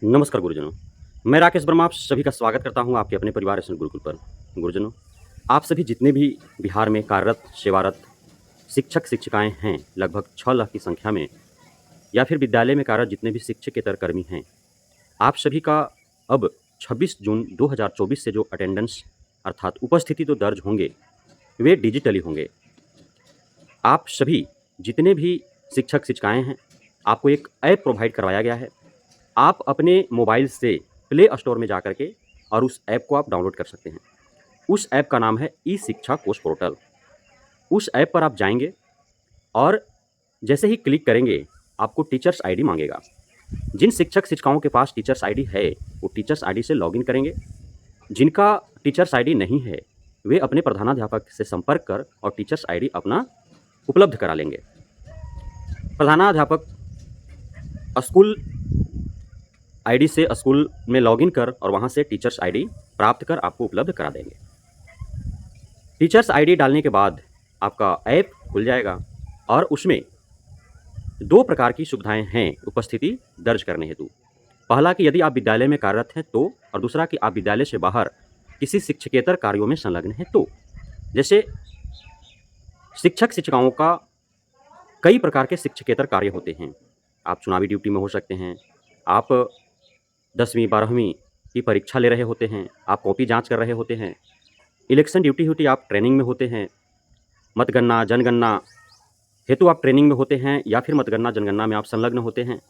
नमस्कार गुरुजनों, मैं राकेश वर्मा आप सभी का स्वागत करता हूं आपके अपने परिवार एसएन गुरुकुल पर। गुरुजनों, आप सभी जितने भी बिहार में कार्यरत, सेवारत शिक्षक-शिक्षिकाएँ हैं, लगभग 6 लाख की संख्या में या फिर विद्यालय में कार्यरत जितने भी शिक्षकेतर कर्मी हैं, आप सभी का अब 26 जून 2024 से जो अटेंडेंस अर्थात उपस्थिति तो दर्ज होंगे, वे डिजिटली होंगे। आप सभी जितने भी शिक्षक-शिक्षिकाएँ हैं, आपको एक ऐप प्रोवाइड करवाया गया है। आप अपने मोबाइल से प्ले स्टोर में जाकर के और उस ऐप को आप डाउनलोड कर सकते हैं। उस ऐप का नाम है ई-शिक्षा कोश पोर्टल। उस ऐप पर आप जाएँगे और जैसे ही क्लिक करेंगे, आपको टीचर्स आईडी माँगेगा। जिन शिक्षक-शिक्षिकाओं के पास टीचर्स आईडी है, वो टीचर्स आईडी से लॉगिन करेंगे। जिनका टीचर्स आईडी नहीं है, वे अपने प्रधानाध्यापक से संपर्क कर और टीचर्स आईडी अपना उपलब्ध करा लेंगे। प्रधानाध्यापक स्कूल आईडी से स्कूल में लॉगिन कर और वहाँ से टीचर्स आईडी प्राप्त कर आपको उपलब्ध करा देंगे। टीचर्स आईडी डालने के बाद आपका ऐप खुल जाएगा और उसमें 2 प्रकार की सुविधाएँ हैं उपस्थिति दर्ज करने हेतु। पहला कि यदि आप विद्यालय में कार्यरत हैं तो, और दूसरा कि आप विद्यालय से बाहर किसी शिक्षकेतर कार्यों में संलग्न हैं तो। जैसे शिक्षक-शिक्षिकाओं का कई प्रकार के शिक्षकेतर कार्य होते हैं। आप चुनावी ड्यूटी में हो सकते हैं, आप 10वीं 12वीं की परीक्षा ले रहे होते हैं, आप कॉपी जाँच कर रहे होते हैं, इलेक्शन ड्यूटी आप ट्रेनिंग में होते हैं, मतगणना, जनगणना हेतु आप ट्रेनिंग में होते हैं या फिर मतगणना, जनगणना में आप संलग्न होते हैं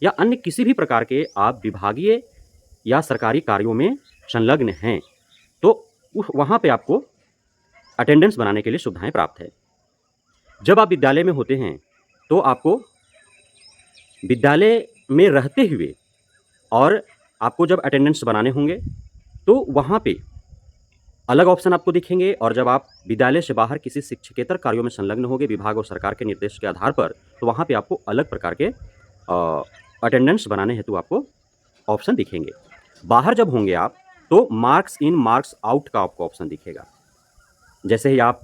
या अन्य किसी भी प्रकार के आप विभागीय या सरकारी कार्यों में संलग्न हैं, तो वहाँ पे आपको अटेंडेंस बनाने के लिए सुविधाएँ प्राप्त है। जब आप विद्यालय में होते हैं, तो आपको विद्यालय में रहते हुए और आपको जब अटेंडेंस बनाने होंगे, तो वहाँ पे अलग ऑप्शन आपको दिखेंगे और जब आप विद्यालय से बाहर किसी शिक्षकेतर कार्यों में संलग्न होंगे विभाग और सरकार के निर्देश के आधार पर, तो वहाँ पे आपको अलग प्रकार के अटेंडेंस बनाने हेतु आपको ऑप्शन दिखेंगे। बाहर जब होंगे आप, तो मार्क्स इन, मार्क्स आउट का आपको ऑप्शन दिखेगा। जैसे ही आप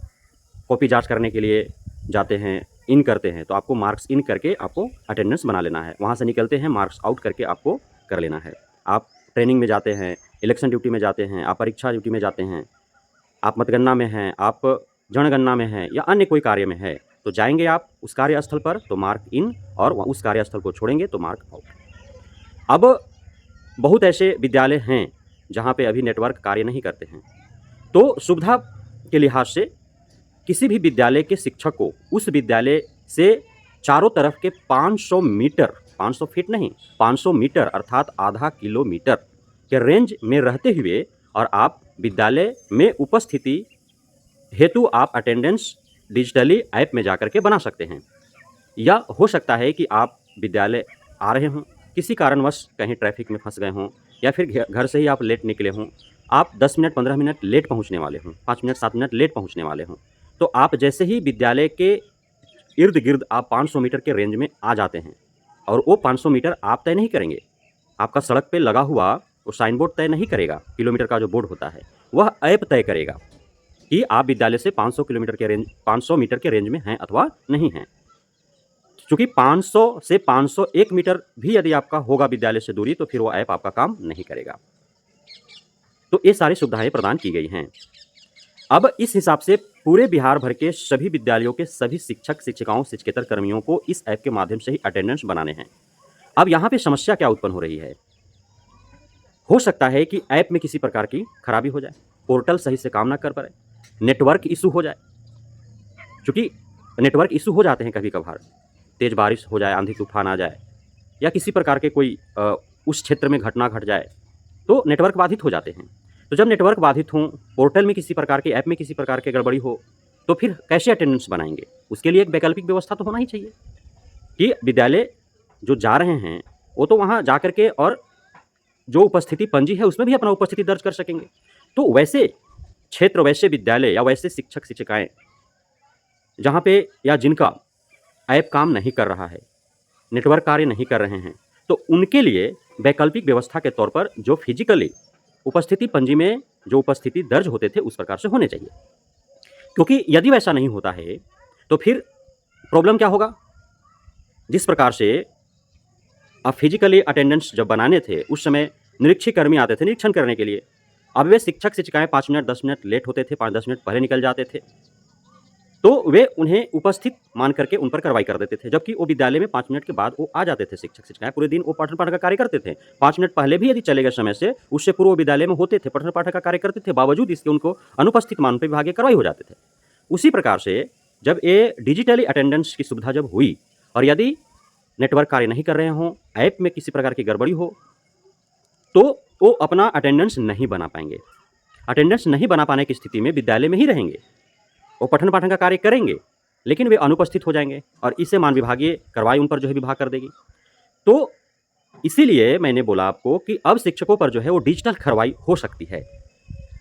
कॉपी जाँच करने के लिए जाते हैं, इन करते हैं, तो आपको मार्क्स इन करके आपको अटेंडेंस बना लेना है। वहाँ से निकलते हैं, मार्क्स आउट करके आपको कर लेना है। आप ट्रेनिंग में जाते हैं, इलेक्शन ड्यूटी में जाते हैं, आप परीक्षा ड्यूटी में जाते हैं, आप मतगणना में हैं, आप जनगणना में हैं या अन्य कोई कार्य में है, तो जाएँगे आप उस कार्यस्थल पर तो मार्क इन और उस कार्यस्थल को छोड़ेंगे तो मार्क आउट। अब बहुत ऐसे विद्यालय हैं, जहाँ पे अभी नेटवर्क कार्य नहीं करते हैं, तो सुविधा के लिहाज से किसी भी विद्यालय के शिक्षक को उस विद्यालय से चारों तरफ के 500 मीटर, 500 फीट नहीं, 500 मीटर अर्थात आधा किलोमीटर के रेंज में रहते हुए और आप विद्यालय में उपस्थिति हेतु आप अटेंडेंस डिजिटली ऐप में जाकर के बना सकते हैं। या हो सकता है कि आप विद्यालय आ रहे हों, किसी कारणवश कहीं ट्रैफिक में फंस गए हों या फिर घर से ही आप लेट निकले हों, आप 10 मिनट 15 मिनट लेट पहुंचने वाले हों, 5 मिनट 7 मिनट लेट पहुंचने वाले हों, तो आप जैसे ही विद्यालय के इर्द-गिर्द आप 500 मीटर के रेंज में आ जाते हैं और वो 500 मीटर आप तय नहीं करेंगे। आपका सड़क पे लगा हुआ वो साइन बोर्ड तय नहीं करेगा, किलोमीटर का जो बोर्ड होता है, वह ऐप तय करेगा कि आप विद्यालय से 500 मीटर के रेंज में हैं अथवा नहीं हैं। चूँकि 500 से 501 मीटर भी यदि आपका होगा विद्यालय से दूरी, तो फिर वो ऐप आपका काम नहीं करेगा। तो ये सारी सुविधाएँ प्रदान की गई हैं। अब इस हिसाब से पूरे बिहार भर के सभी विद्यालयों के सभी शिक्षक, शिक्षिकाओं, शिक्षकेतर कर्मियों को इस ऐप के माध्यम से ही अटेंडेंस बनाने हैं। अब यहाँ पे समस्या क्या उत्पन्न हो रही है? हो सकता है कि ऐप में किसी प्रकार की खराबी हो जाए, पोर्टल सही से काम ना कर पाए, नेटवर्क इशू हो जाए। चूँकि नेटवर्क इशू हो जाते हैं कभी-कभार, तेज़ बारिश हो जाए, आंधी तूफान आ जाए या किसी प्रकार के कोई उस क्षेत्र में घटना घट जाए, तो नेटवर्क बाधित हो जाते हैं। तो जब नेटवर्क बाधित हों, पोर्टल में किसी प्रकार के, ऐप में किसी प्रकार की गड़बड़ी हो, तो फिर कैसे अटेंडेंस बनाएँगे? उसके लिए एक वैकल्पिक व्यवस्था तो होना ही चाहिए कि विद्यालय जो जा रहे हैं, वो तो वहाँ जा कर के और जो उपस्थिति पंजी है, उसमें भी अपना उपस्थिति दर्ज कर सकेंगे। तो वैसे क्षेत्र, वैसे विद्यालय या वैसे शिक्षक-शिक्षिकाएँ जहाँ पे या जिनका ऐप काम नहीं कर रहा है, नेटवर्क कार्य नहीं कर रहे हैं, तो उनके लिए वैकल्पिक व्यवस्था के तौर पर जो फिजिकली उपस्थिति पंजी में जो उपस्थिति दर्ज होते थे, उस प्रकार से होने चाहिए। क्योंकि यदि वैसा नहीं होता है, तो फिर प्रॉब्लम क्या होगा? जिस प्रकार से अब फिजिकली अटेंडेंस जब बनाने थे उस समय निरीक्षी कर्मी आते थे निरीक्षण करने के लिए। अब वे शिक्षक शिक्षिकाएं 5 मिनट 10 मिनट लेट होते थे, 5-10 मिनट पहले निकल जाते थे, तो वे उन्हें उपस्थित मान करके उन पर कार्रवाई कर देते थे। जबकि वो विद्यालय में 5 मिनट के बाद वो आ जाते थे शिक्षक शिक्षिकाएं, पूरे दिन वो पठन पाठन का कार्य करते थे। 5 मिनट पहले भी यदि चले गए समय से, उससे पूर्व वो विद्यालय में होते थे, पठन पाठन का कार्य करते थे, बावजूद इसके उनको अनुपस्थित मान पे विभागीय कार्रवाई हो जाते थे। उसी प्रकार से जब ये डिजिटली अटेंडेंस की सुविधा जब हुई और यदि नेटवर्क कार्य नहीं कर रहे हों, ऐप में किसी प्रकार की गड़बड़ी हो, तो वो अपना अटेंडेंस नहीं बना पाएंगे। अटेंडेंस नहीं बना पाने की स्थिति में विद्यालय में ही रहेंगे, वो पठन पाठन का कार्य करेंगे, लेकिन वे अनुपस्थित हो जाएंगे और इससे मान विभागीय कार्रवाई उन पर जो है विभाग कर देगी। तो इसीलिए मैंने बोला आपको कि अब शिक्षकों पर जो है वो डिजिटल कार्रवाई हो सकती है।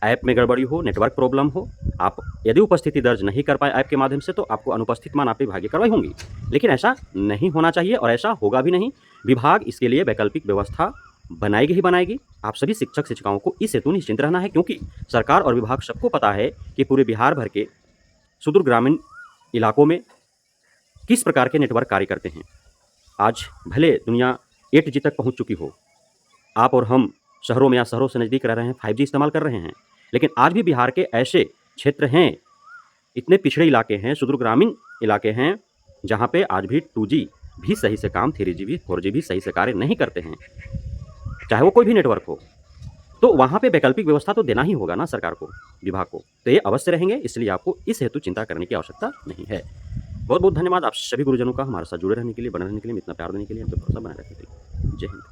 ऐप में गड़बड़ी हो, नेटवर्क प्रॉब्लम हो, आप यदि उपस्थिति दर्ज नहीं कर पाए ऐप के माध्यम से, तो आपको अनुपस्थित मान आप पे विभागीय कार्रवाई होंगी। लेकिन ऐसा नहीं होना चाहिए और ऐसा होगा भी नहीं। विभाग इसके लिए वैकल्पिक व्यवस्था बनाएगी ही बनाएगी। आप सभी शिक्षक शिक्षिकाओं को इस हेतु निश्चिंत रहना है, क्योंकि सरकार और विभाग सबको पता है कि पूरे बिहार भर के सुदूर ग्रामीण इलाकों में किस प्रकार के नेटवर्क कार्य करते हैं। आज भले दुनिया 8G तक पहुंच चुकी हो, आप और हम शहरों में या शहरों से नज़दीक रह रहे हैं, 5G इस्तेमाल कर रहे हैं, लेकिन आज भी बिहार के ऐसे क्षेत्र हैं, इतने पिछड़े इलाके हैं, सुदूर ग्रामीण इलाके हैं, जहाँ पे आज भी 2G भी सही से काम, 3G भी 4G भी सही से कार्य नहीं करते हैं, चाहे वो कोई भी नेटवर्क हो। तो वहाँ पे वैकल्पिक व्यवस्था तो देना ही होगा ना सरकार को, विभाग को। तो ये अवश्य रहेंगे, इसलिए आपको इस हेतु चिंता करने की आवश्यकता नहीं है। बहुत बहुत धन्यवाद आप सभी गुरुजनों का हमारे साथ जुड़े रहने के लिए, बने रहने के लिए, इतना प्यार देने के लिए, हम पे भरोसा बनाए रखने के लिए। जय हिंद।